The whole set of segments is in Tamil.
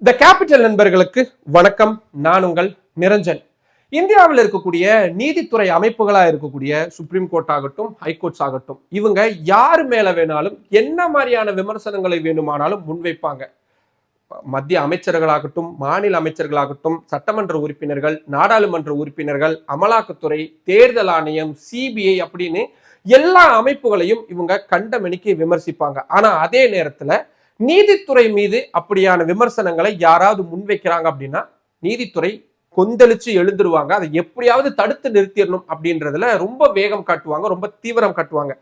த கேபிட்டல் நண்பர்களுக்கு வணக்கம். நான் உங்கள் நிரஞ்சன். இந்தியாவில் இருக்கக்கூடிய நீதித்துறை அமைப்புகளா இருக்கக்கூடிய சுப்ரீம் கோர்ட் ஆகட்டும், ஹைகோர்ட்ஸ் ஆகட்டும், இவங்க யாரு மேல வேணாலும் என்ன மாதிரியான விமர்சனங்களை வேணுமானாலும் முன்வைப்பாங்க. மத்திய அமைச்சர்களாகட்டும், மாநில அமைச்சர்களாகட்டும், சட்டமன்ற உறுப்பினர்கள், நாடாளுமன்ற உறுப்பினர்கள், அமலாக்கத்துறை, தேர்தல் ஆணையம், சிபிஐ அப்படின்னு எல்லா அமைப்புகளையும் இவங்க கண்டமணிக்கு விமர்சிப்பாங்க. ஆனா அதே நேரத்துல நீதித்துறை மீது அப்படியான விமர்சனங்களை யாராவது முன்வைக்கிறாங்க அப்படின்னா நீதித்துறை கொந்தளிச்சு எழுந்துருவாங்க. அதை எப்படியாவது தடுத்து நிறுத்திடணும் அப்படின்றதுல ரொம்ப வேகம் காட்டுவாங்க, ரொம்ப தீவிரம் காட்டுவாங்க.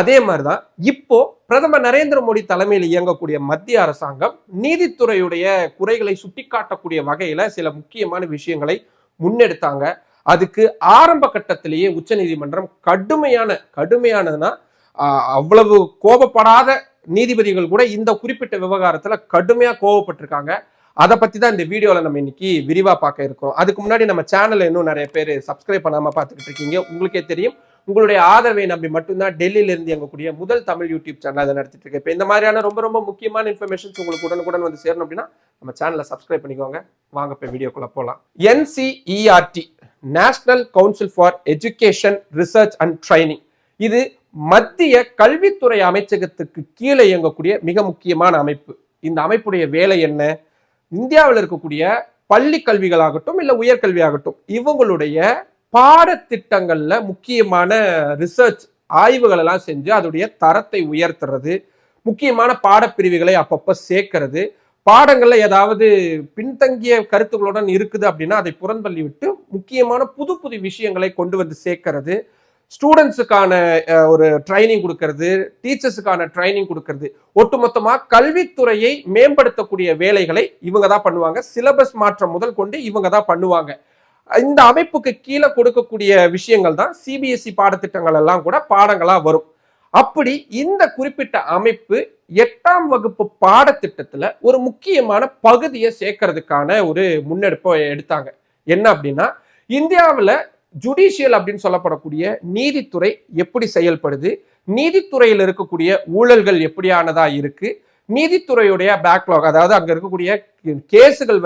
அதே மாதிரிதான் இப்போ பிரதமர் நரேந்திர மோடி தலைமையில் இயங்கக்கூடிய மத்திய அரசாங்கம் நீதித்துறையுடைய குறைகளை சுட்டிக்காட்டக்கூடிய வகையில சில முக்கியமான விஷயங்களை முன்னெடுத்தாங்க. அதுக்கு ஆரம்ப கட்டத்திலேயே உச்ச நீதிமன்றம் கடுமையானதுன்னா அவ்வளவு கோபப்படாத நீதிபதிகள் கூட இந்த குறிப்பிட்ட விவகாரத்துல கடுமையா கோவப்பட்டிருக்காங்க. அதை பத்தி தான் இந்த வீடியோல நம்ம இன்னைக்கு விரிவா பார்க்க இருக்கோம். அதுக்கு முன்னாடி நம்ம சேனல்ல இன்னும் நிறைய பேர் சப்ஸ்கிரைப் பண்ணாம பார்த்துக்கிட்டு இருக்கீங்க. உங்களுக்கே தெரியும், உங்களுடைய ஆதரவை நம்பி மட்டும்தான் டெல்லியில இருந்து இயங்கக்கூடிய முதல் தமிழ் யூடியூப் சேனல் அதை நடத்திட்டு இருக்கேன். இப்போ இந்த மாதிரியான ரொம்ப முக்கியமான இன்ஃபர்மேஷன்ஸ் உங்களுக்கு உடனுக்குடன் வந்து சேரணும் அப்படின்னா நம்ம சேனலை சப்ஸ்கிரைப் பண்ணிக்கோங்க. வாங்க இப்போ வீடியோக்குள்ள போகலாம். NCERT, national council for education research and training, இது மத்திய கல்வித்துறை அமைச்சகத்துக்கு கீழே இயங்கக்கூடிய மிக முக்கியமான அமைப்பு. இந்த அமைப்புடைய வேலை என்ன? இந்தியாவில் இருக்கக்கூடிய பள்ளி கல்விகளாகட்டும் இல்ல உயர்கல்வி ஆகட்டும், இவங்களுடைய பாடத்திட்டங்கள்ல முக்கியமான ரிசர்ச் ஆய்வுகள் எல்லாம் செஞ்சு அதோடைய தரத்தை உயர்த்துறது, முக்கியமான பாடப்பிரிவுகளை அப்பப்ப சேர்க்கிறது, பாடங்கள்ல ஏதாவது பின்தங்கிய கருத்துக்களுடன் இருக்குது அப்படின்னா அதை புறந்தள்ளி விட்டு முக்கியமான புது விஷயங்களை கொண்டு வந்து சேர்க்கிறது, ஸ்டூடெண்ட்ஸுக்கான ஒரு ட்ரைனிங் கொடுக்கறது, டீச்சர்ஸுக்கான ட்ரைனிங் கொடுக்கறது, ஒட்டுமொத்தமா கல்வித்துறையை மேம்படுத்தக்கூடிய வேலைகளை இவங்க தான் பண்ணுவாங்க. சிலபஸ் மாற்றம் முதல் கொண்டு இவங்க தான் பண்ணுவாங்க. இந்த அமைப்புக்கு கீழே கொடுக்கக்கூடிய விஷயங்கள் தான் சிபிஎஸ்இ பாடத்திட்டங்கள் எல்லாம் கூட பாடங்களா வரும். அப்படி இந்த குறிப்பிட்ட அமைப்பு 8ஆம் வகுப்பு பாடத்திட்டத்துல ஒரு முக்கியமான பகுதியை சேர்க்கறதுக்கான ஒரு முன்னெடுப்பை எடுத்தாங்க. என்ன அப்படின்னா, இந்தியாவில் ஜுடிஷியல் அப்படின்னு சொல்லப்படக்கூடிய நீதித்துறை எப்படி செயல்படுது, நீதித்துறையில் இருக்கக்கூடிய ஊழல்கள் எப்படியானதா இருக்கு, நீதித்துறையுடைய பேக்லாக், அதாவது அங்க இருக்கக்கூடிய கேஸுகள்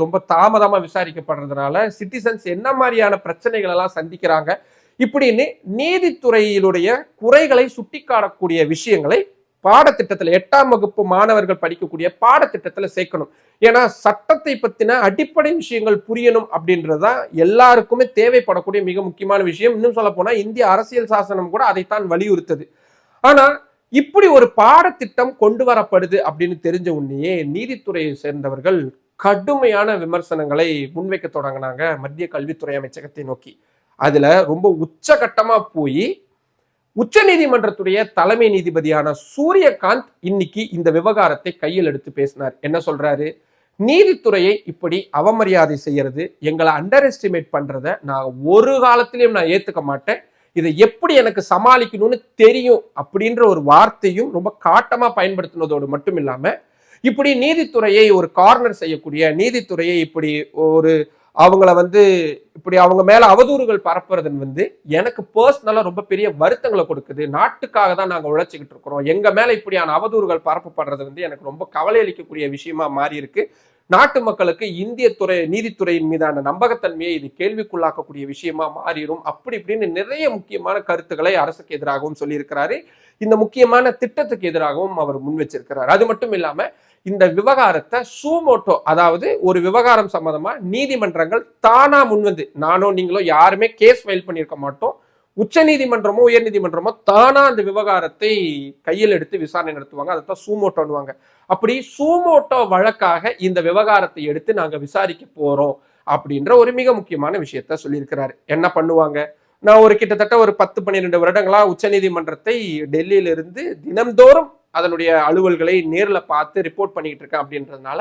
ரொம்ப தாமதமா விசாரிக்கப்படுறதுனால சிட்டிசன்ஸ் என்ன மாதிரியான பிரச்சனைகள் எல்லாம் சந்திக்கிறாங்க, இப்படின்னு நீதித்துறையிலுடைய குறைகளை சுட்டிக்காட்டக்கூடிய விஷயங்களை பாடத்திட்டத்துல 8ஆம் வகுப்பு மாணவர்கள் படிக்கக்கூடிய பாடத்திட்டத்துல சேர்க்கணும். ஏன்னா சட்டத்தை பத்தின அடிப்படை விஷயங்கள் புரியணும் அப்படின்றதுதான் எல்லாருக்குமே தேவைப்படக்கூடிய மிக முக்கியமான விஷயம். இன்னும் சொல்ல போனா இந்திய அரசியல் சாசனம் கூட அதைத்தான் வலியுறுத்தது. ஆனா இப்படி ஒரு பாடத்திட்டம் கொண்டு வரப்படுது அப்படின்னு தெரிஞ்ச உடனேயே நீதித்துறையை சேர்ந்தவர்கள் கடுமையான விமர்சனங்களை முன்வைக்க தொடங்கினாங்க மத்திய கல்வித்துறை அமைச்சகத்தை நோக்கி. அதுல ரொம்ப உச்சகட்டமா போய் உச்ச நீதிமன்றத்துடைய தலைமை நீதிபதியான சூரியகாந்த் இன்னைக்கு இந்த விவகாரத்தை கையில் எடுத்து பேசினார். என்ன சொல்றாரு? நீதித்துறையை இப்படி அவமரியாதை செய்யறது, எங்களை அண்டர் எஸ்டிமேட் பண்றத நான் ஒரு காலத்திலையும் நான் ஏத்துக்க மாட்டேன். இதை எப்படி எனக்கு சமாளிக்கணும்னு தெரியும் அப்படின்ற ஒரு வார்த்தையும் ரொம்ப காட்டமா பயன்படுத்தினதோடு மட்டும் இல்லாம, இப்படி நீதித்துறையை ஒரு கார்னர் செய்யக்கூடிய, நீதித்துறையை இப்படி ஒரு அவங்கள இப்படி அவங்க மேல அவதூறுகள் பரப்புறது எனக்கு பர்சனலா ரொம்ப பெரிய வருத்தங்களை கொடுக்குது. நாட்டுக்காக தான் நாங்க உழைச்சிக்கிட்டு இருக்கிறோம். எங்க மேல இப்படியான அவதூறுகள் பரப்பப்படுறது எனக்கு ரொம்ப கவலை அளிக்கக்கூடிய விஷயமா மாறி இருக்கு. நாட்டு மக்களுக்கு இந்திய நீதித்துறையின் மீதான நம்பகத்தன்மையை இது கேள்விக்குள்ளாக்கக்கூடிய விஷயமா மாறிடும். அப்படி இப்படின்னு நிறைய முக்கியமான கருத்துக்களை அரசுக்கு எதிராகவும் சொல்லியிருக்கிறாரு. இந்த முக்கியமான திட்டத்துக்கு எதிராகவும் அவர் முன் வச்சிருக்கிறார். அது மட்டும் இல்லாம இந்த விவகாரத்தை சூமோட்டோ, அதாவது ஒரு விவகாரம் சம்பந்தமா நீதிமன்றங்கள் தானா முன்வந்து, நானோ நீங்களோ யாருமே கேஸ் ஃபைல் பண்ணியிருக்க மாட்டோம், உச்ச நீதிமன்றமோ உயர் நீதிமன்றமோ தானா அந்த விவகாரத்தை கையில் எடுத்து விசாரணை நடத்துவாங்க. அதைத்தான் சூமோட்டோன்னுவாங்க. அப்படி சூமோட்டோ வழக்காக இந்த விவகாரத்தை எடுத்து நாங்க விசாரிக்க போறோம் அப்படின்ற ஒரு மிக முக்கியமான விஷயத்த சொல்லியிருக்கிறாரு. என்ன பண்ணுவாங்க? நான் கிட்டத்தட்ட ஒரு 10-12 வருடங்களா உச்ச நீதிமன்றத்தை டெல்லியிலிருந்து தினம்தோறும் அதனுடைய அலுவல்களை நேர்ல பார்த்து ரிப்போர்ட் பண்ணிட்டு இருக்கேன் அப்படின்றதுனால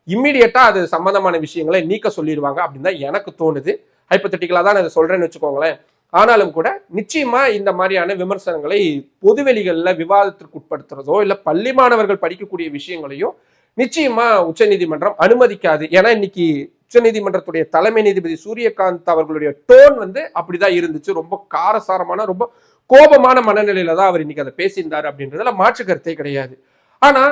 இம்மிடியட்டா அது சம்பந்தமான விஷயங்களை நீக்க சொல்லிடுவாங்க அப்படின்னு தான் எனக்கு தோணுது. ஹைப்போதெட்டிக்கலா தான் நான் சொல்றேன்னு வச்சுக்கோங்களேன். ஆனாலும் கூட நிச்சயமா இந்த மாதிரியான விமர்சனங்களை பொதுவெளிகள்ல விவாதத்திற்கு உட்படுத்துறதோ இல்ல பள்ளி மாணவர்கள் படிக்கக்கூடிய விஷயங்களையும் நிச்சயமா உச்ச நீதிமன்றம் அனுமதிக்காது. ஏன்னா இன்னைக்கு உச்ச நீதிமன்றத்துடைய தலைமை நீதிபதி சூரியகாந்த் அவர்களுடைய டோன் அப்படிதான் இருந்துச்சு. ரொம்ப காரசாரமான, ரொம்ப கோபமான மனநிலையில தான் அவர் இன்னைக்கு அதை பேசியிருந்தாரு அப்படின்றதுல மாற்று கருத்தே கிடையாது. ஆனா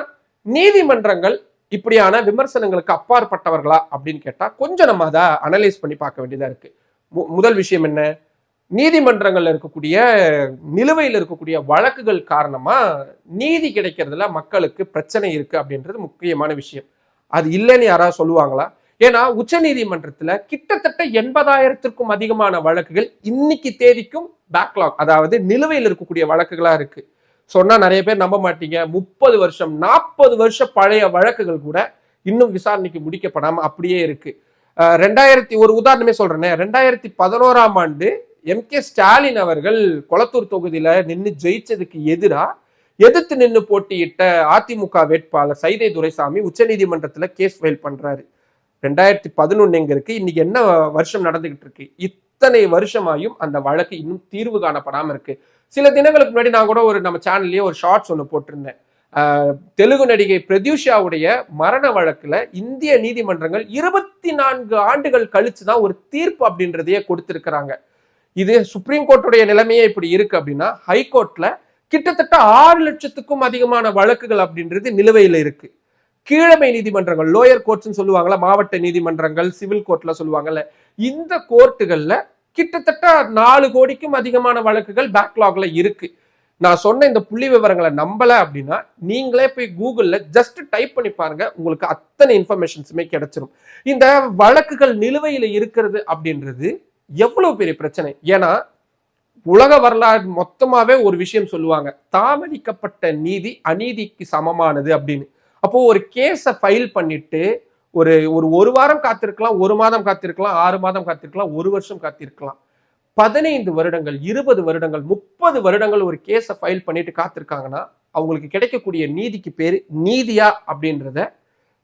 நீதிமன்றங்கள் இப்படியான விமர்சனங்களுக்கு அப்பாற்பட்டவர்களா அப்படின்னு கேட்டா கொஞ்சம் நம்ம அதை அனலைஸ் பண்ணி பார்க்க வேண்டியதா இருக்கு. முதல் விஷயம் என்ன, நீதிமன்றங்கள்ல இருக்கக்கூடிய நிலுவையில் இருக்கக்கூடிய வழக்குகள் காரணமா நீதி கிடைக்கிறதுல மக்களுக்கு பிரச்சனை இருக்கு அப்படின்றது முக்கியமான விஷயம். அது இல்லைன்னு யாராவது சொல்லுவாங்களா? ஏன்னா உச்ச நீதிமன்றத்துல கிட்டத்தட்ட 80,000த்திற்கும் அதிகமான வழக்குகள் இன்னைக்கு தேதிக்கும் பேக்லாக், அதாவது நிலுவையில் இருக்கக்கூடிய வழக்குகளா இருக்கு. சொன்னா நிறைய பேர் நம்ப மாட்டீங்க. 30 வருஷம் 40 வருஷம் பழைய வழக்குகள் கூட இன்னும் விசாரணைக்கு முடிக்கப்படாம அப்படியே இருக்கு. ஒரு உதாரணமே சொல்றேன். 2011ஆம் ஆண்டு MK ஸ்டாலின் அவர்கள் கொளத்தூர் தொகுதியில நின்று ஜெயிச்சதுக்கு எதிர்த்து நின்று போட்டியிட்ட அதிமுக வேட்பாளர் சைதை துரைசாமி உச்ச நீதிமன்றத்துல கேஸ் ஃபைல் பண்றாரு. 2011 எங்க இருக்கு, இன்னைக்கு என்ன வருஷம் நடந்துகிட்டு இருக்கு? இத்தனை வருஷமாயும் அந்த வழக்கு இன்னும் தீர்வு காணப்படாம இருக்கு. சில தினங்களுக்கு முன்னாடி நான் கூட நம்ம சேனல்லயே ஒரு ஷார்ட்ஸ் ஒன்று போட்டிருந்தேன். தெலுங்கு நடிகை பிரத்யூஷாவுடைய மரண வழக்குல இந்திய நீதிமன்றங்கள் 24 ஆண்டுகள் கழிச்சுதான் ஒரு தீர்ப்பு அப்படின்றதையே கொடுத்திருக்கிறாங்க. இது சுப்ரீம் கோர்ட்டுடைய நிலைமையே இப்படி இருக்கு அப்படின்னா ஹைகோர்ட்ல கிட்டத்தட்ட 6 லட்சத்துக்கும் அதிகமான வழக்குகள் அப்படின்றது நிலுவையில இருக்கு. கீழமை நீதிமன்றங்கள், லோயர் கோர்ட்ஸ் சொல்லுவாங்கல்ல, மாவட்ட நீதிமன்றங்கள், சிவில் கோர்ட்ல சொல்லுவாங்கல்ல, இந்த கோர்ட்டுகள்ல கிட்டத்தட்ட 4 கோடிக்கும் அதிகமான வழக்குகள் பேக்லாக்ல இருக்கு. நான் சொன்ன இந்த புள்ளி விவரங்களை நம்பல அப்படின்னா நீங்களே போய் கூகுள்ல ஜஸ்ட் டைப் பண்ணி பாருங்க, உங்களுக்கு அத்தனை இன்ஃபர்மேஷன்ஸுமே கிடைச்சிடும். இந்த வழக்குகள் நிலுவையில இருக்கிறது அப்படின்றது எவ்வளவு பெரிய பிரச்சனை. ஏன்னா உலக வரலாறு மொத்தமாவே ஒரு விஷயம் சொல்லுவாங்க, தாமதிக்கப்பட்ட நீதி அநீதிக்கு சமமானது அப்படின்னு. அப்போ ஒரு கேஸை ஃபைல் பண்ணிட்டு ஒரு வாரம் காத்திருக்கலாம், 1 மாதம் காத்திருக்கலாம், 6 மாதம் காத்திருக்கலாம், 1 வருஷம் காத்திருக்கலாம். 15 வருடங்கள், 20 வருடங்கள், 30 வருடங்கள் ஒரு கேஸை ஃபைல் பண்ணிட்டு காத்திருக்காங்கன்னா அவங்களுக்கு கிடைக்கக்கூடிய நீதிக்கு பேரு நீதியா அப்படின்றத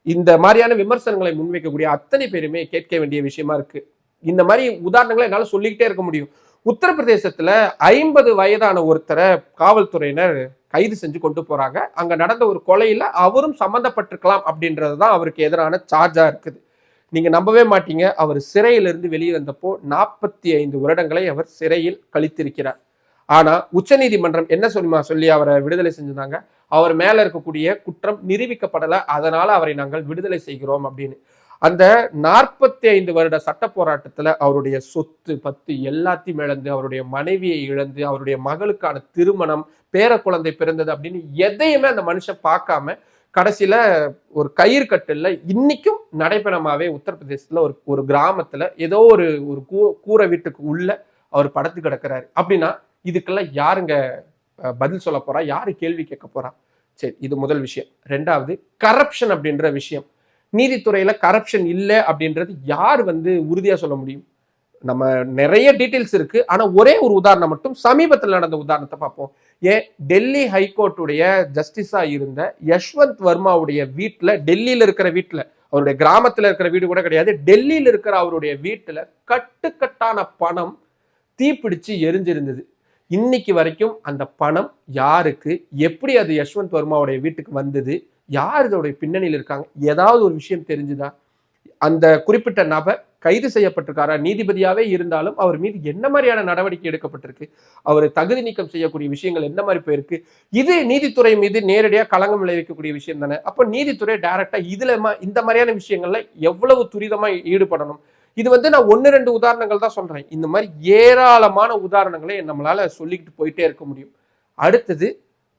இந்த மாதிரியான விமர்சனங்களை முன்வைக்கக்கூடிய அத்தனை பேருமே கேட்க வேண்டிய விஷயமா இருக்கு. இந்த மாதிரி உதாரணங்களை என்னால சொல்லிக்கிட்டே இருக்க முடியும். உத்தரப்பிரதேசத்துல 50 வயதான ஒருத்தரை காவல்துறையினர் கைது செஞ்சு கொண்டு போறாங்க. அங்க நடந்த ஒரு கொலையில அவரும் சம்பந்தப்பட்டிருக்கலாம் அப்படின்றதுதான் அவருக்கு எதிரான சார்ஜா இருக்குது. நீங்க நம்பவே மாட்டீங்க, அவர் சிறையிலிருந்து வெளியே வந்தப்போ 45 வருடங்களை அவர் சிறையில் கழித்திருக்கிறார். ஆனா உச்ச நீதிமன்றம் என்ன சொல்லி அவரை விடுதலை செஞ்சிருந்தாங்க, அவர் மேல இருக்கக்கூடிய குற்றம் நிரூபிக்கப்படல, அதனால அவரை நாங்கள் விடுதலை செய்கிறோம் அப்படின்னு. அந்த 45 வருட சட்ட போராட்டத்துல அவருடைய சொத்து பத்து எல்லாத்தையும் இழந்து, அவருடைய மனைவியை இழந்து, அவருடைய மகளுக்கான திருமணம், பேர குழந்தை பிறந்தது அப்படின்னு எதையுமே அந்த மனுஷன் பார்க்காம கடைசியில ஒரு கயிறு கட்டுல இன்னைக்கும் நடைபெறமாவே உத்தரப்பிரதேசத்துல ஒரு கிராமத்துல ஏதோ ஒரு கூரை வீட்டுக்கு உள்ள அவர் படுத்து கிடக்கிறாரு. அப்படின்னா இதுக்கெல்லாம் யாருங்க பதில் சொல்ல போறா, யாரு கேள்வி கேட்க போறா? சரி, இது முதல் விஷயம். 2வது கரப்ஷன் அப்படின்ற விஷயம். நீதித்துறையில கரப்ஷன் இல்லை அப்படின்றது யார் உறுதியா சொல்ல முடியும்? நம்ம நிறைய டீட்டெயில்ஸ் இருக்கு, ஆனா ஒரே ஒரு உதாரணம் மட்டும் சமீபத்தில் நடந்த உதாரணத்தை பார்ப்போம். டெல்லி ஹைகோர்ட்டுடைய ஜஸ்டிஸா இருந்த யஷ்வந்த் வர்மாவுடைய வீட்டுல, டெல்லியில இருக்கிற வீட்டுல, அவருடைய கிராமத்துல இருக்கிற வீடு கூட கிடையாது, டெல்லியில இருக்கிற அவருடைய வீட்டுல கட்டுக்கட்டான பணம் தீப்பிடிச்சு எரிஞ்சிருந்தது. இன்னைக்கு வரைக்கும் அந்த பணம் யாருக்கு, எப்படி அது யஷ்வந்த் வர்மாவுடைய வீட்டுக்கு வந்தது, யார் இதோடைய பின்னணியில் இருக்காங்க, ஏதாவது ஒரு விஷயம் தெரிஞ்சுதா? அந்த குறிப்பிட்ட நபர் கைது செய்யப்பட்டிருக்காரா? நீதிபதியாவே இருந்தாலும் அவர் மீது என்ன மாதிரியான நடவடிக்கை எடுக்கப்பட்டிருக்கு, அவரை தகுதி நீக்கம் செய்யக்கூடிய விஷயங்கள் என்ன மாதிரி போயிருக்கு? இது நீதித்துறை மீது நேரடியாக களங்கம் விளைவிக்கக்கூடிய விஷயம் தானே. அப்போ நீதித்துறை டைரக்டா இந்த மாதிரியான விஷயங்கள்ல எவ்வளவு துரிதமா ஈடுபடணும்? இது நான் 1-2 உதாரணங்கள் தான் சொல்றேன். இந்த மாதிரி ஏராளமான உதாரணங்களை நம்மளால சொல்லிக்கிட்டு போயிட்டே இருக்க முடியும். அடுத்தது,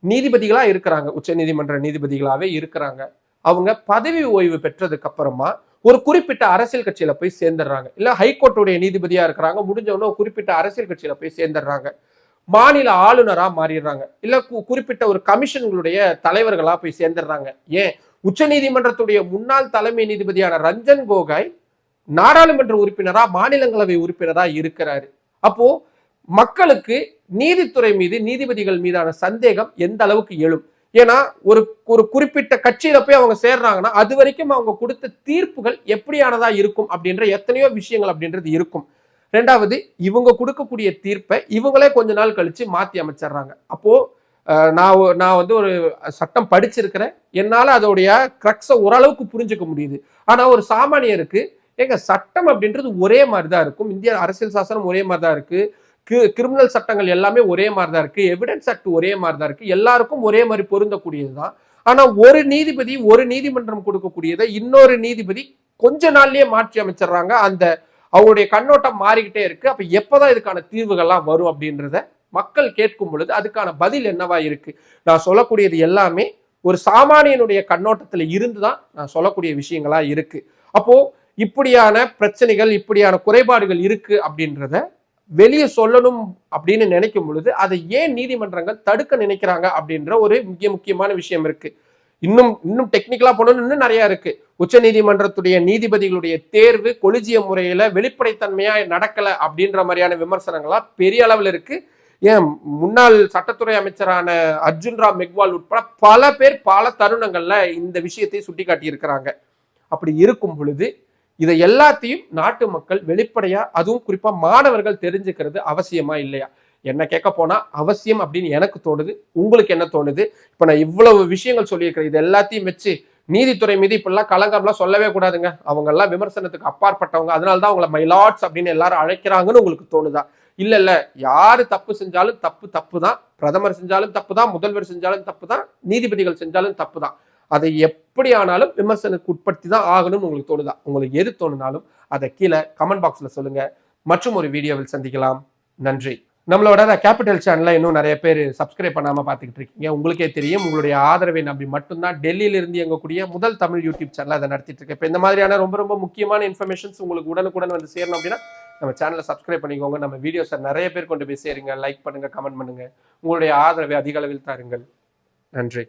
நீதிபதிகளா இருக்கிறாங்க, உச்ச நீதிமன்ற நீதிபதிகளாவே இருக்கிறாங்க. அவங்க பதவி ஓய்வு பெற்றதுக்கு அப்புறமா ஒரு குறிப்பிட்ட அரசியல் கட்சியில போய் சேர்ந்துடுறாங்க. இல்ல ஹைகோர்ட்டுடைய நீதிபதியா இருக்கிறாங்க, முடிஞ்சவன ஒரு குறிப்பிட்ட அரசியல் கட்சியில போய் சேர்ந்துடுறாங்க. மாநில ஆளுநரா மாறிடுறாங்க, இல்ல குறிப்பிட்ட ஒரு கமிஷன்களுடைய தலைவர்களா போய் சேர்ந்துடுறாங்க. ஏன், உச்ச நீதிமன்றத்துடைய முன்னாள் தலைமை நீதிபதியான ரஞ்சன் கோகாய் நாடாளுமன்ற உறுப்பினரா, மாநிலங்களவை உறுப்பினரா இருக்கிறாரு. அப்போ மக்களுக்கு நீதித்துறை மீது, நீதிபதிகள் மீதான சந்தேகம் எந்த அளவுக்கு எழும்? ஏன்னா ஒரு குறிப்பிட்ட கட்சியில போய் அவங்க சேர்றாங்கன்னா அது வரைக்கும் அவங்க கொடுத்த தீர்ப்புகள் எப்படியானதா இருக்கும் அப்படின்ற எத்தனையோ விஷயங்கள் அப்படின்றது இருக்கும். 2வது, இவங்க கொடுக்கக்கூடிய தீர்ப்பை இவங்களே கொஞ்ச நாள் கழிச்சு மாத்தி அமைச்சிடுறாங்க. அப்போ நான் ஒரு சட்டம் படிச்சிருக்கிறேன், என்னால அதோடைய கிரக்ஸை ஓரளவுக்கு புரிஞ்சுக்க முடியுது. ஆனா ஒரு சாமானியருக்கு சட்டம் அப்படின்றது ஒரே மாதிரிதான் இருக்கும், இந்திய அரசியல் சாசனம் ஒரே மாதிரிதான் இருக்கு, கிரிமினல் சட்டங்கள் எல்லாமே ஒரே மாதிரிதான் இருக்கு, எவிடன்ஸ் ஆக்ட் ஒரே மாதிரிதான் இருக்கு, எல்லாருக்கும் ஒரே மாதிரி பொருந்தக்கூடியதுதான். ஆனா ஒரு நீதிபதி ஒரு நீதிமன்றம் கொடுக்கக்கூடியதை இன்னொரு நீதிபதி கொஞ்ச நாள்லயே மாற்றி அமைச்சிடுறாங்க. அந்த அவங்களுடைய கண்ணோட்டம் மாறிக்கிட்டே இருக்கு. அப்ப எப்பதான் இதுக்கான தீர்வுகள்லாம் வரும் அப்படின்றத மக்கள் கேட்கும் பொழுது அதுக்கான பதில் என்னவா இருக்கு? நான் சொல்லக்கூடியது எல்லாமே ஒரு சாமானியனுடைய கண்ணோட்டத்துல இருந்துதான் நான் சொல்லக்கூடிய விஷயங்களா இருக்கு. அப்போ இப்படியான பிரச்சனைகள், இப்படியான குறைபாடுகள் இருக்கு அப்படின்றத வெளியே சொல்லணும் அப்படின்னு நினைக்கும் பொழுது அதை ஏன் நீதிமன்றங்கள் தடுக்க நினைக்கிறாங்க அப்படின்ற ஒரு முக்கியமான விஷயம் இருக்கு. இன்னும் டெக்னிக்கலா போனோம்னு இன்னும் நிறைய இருக்கு. உச்ச நீதிமன்றத்துடைய நீதிபதிகளுடைய தேர்வு கொலிஜிய முறையில வெளிப்படைத்தன்மையா நடக்கல அப்படின்ற மாதிரியான விமர்சனங்களா பெரிய அளவில் இருக்கு. ஏன் முன்னாள் சட்டத்துறை அமைச்சரான அர்ஜுன் ராம் மெக்வால் உட்பட பல பேர் பல தருணங்கள்ல இந்த விஷயத்தை சுட்டி காட்டி இருக்கிறாங்க. அப்படி இருக்கும் பொழுது இதை எல்லாத்தையும் நாட்டு மக்கள் வெளிப்படையா, அதுவும் குறிப்பா மாணவர்கள் தெரிஞ்சுக்கிறது அவசியமா இல்லையா? என்ன கேட்க போனா அவசியம் அப்படின்னு எனக்கு தோணுது. உங்களுக்கு என்ன தோணுது? இப்ப நான் இவ்வளவு விஷயங்கள் சொல்லியிருக்கிறேன். இது எல்லாத்தையும் வச்சு நீதித்துறை மீது இப்பெல்லாம் களங்கம்லாம் சொல்லவே கூடாதுங்க. அவங்க எல்லாம் விமர்சனத்துக்கு அப்பாற்பட்டவங்க, அதனாலதான் அவங்களை மைலாட்ஸ் அப்படின்னு எல்லாரும் அழைக்கிறாங்கன்னு உங்களுக்கு தோணுதா? இல்ல யாரு தப்பு செஞ்சாலும் தப்பு தான். பிரதமர் செஞ்சாலும் தப்பு தான், முதல்வர் செஞ்சாலும் தப்பு தான், நீதிபதிகள் செஞ்சாலும் தப்பு தான். அதை எப்படி ஆனாலும் விமர்சனத்துக்கு உட்படுத்தி தான் ஆகணும்னு உங்களுக்கு தோணுதா? உங்களுக்கு எது தோணுனாலும் அதை கீழே கமெண்ட் பாக்ஸ்ல சொல்லுங்க. மற்றும் ஒரு வீடியோவில் சந்திக்கலாம். நன்றி. நம்மளோட கேபிட்டல் சேனல்ல இன்னும் நிறைய பேர் சப்ஸ்கிரைப் பண்ணாம பார்த்துக்கிட்டு இருக்கீங்க. உங்களுக்கே தெரியும், உங்களுடைய ஆதரவை நம்பி மட்டும்தான் டெல்லியில இருந்து இயங்கக்கூடிய முதல் தமிழ் யூடியூப் சேனல் அதை நடத்திட்டு இருக்கேன். இப்போ இந்த மாதிரியான ரொம்ப முக்கியமான இன்ஃபர்மேஷன்ஸ் உங்களுக்கு உடனுக்குடன் வந்து சேரணும் அப்படின்னா நம்ம சேனலை சப்ஸ்கிரைப் பண்ணிக்கோங்க. நம்ம வீடியோஸை நிறைய பேர் கொண்டு போய் சேருங்க. லைக் பண்ணுங்க, கமெண்ட் பண்ணுங்க. உங்களுடைய ஆதரவை அதிக அளவில் தாருங்கள். நன்றி.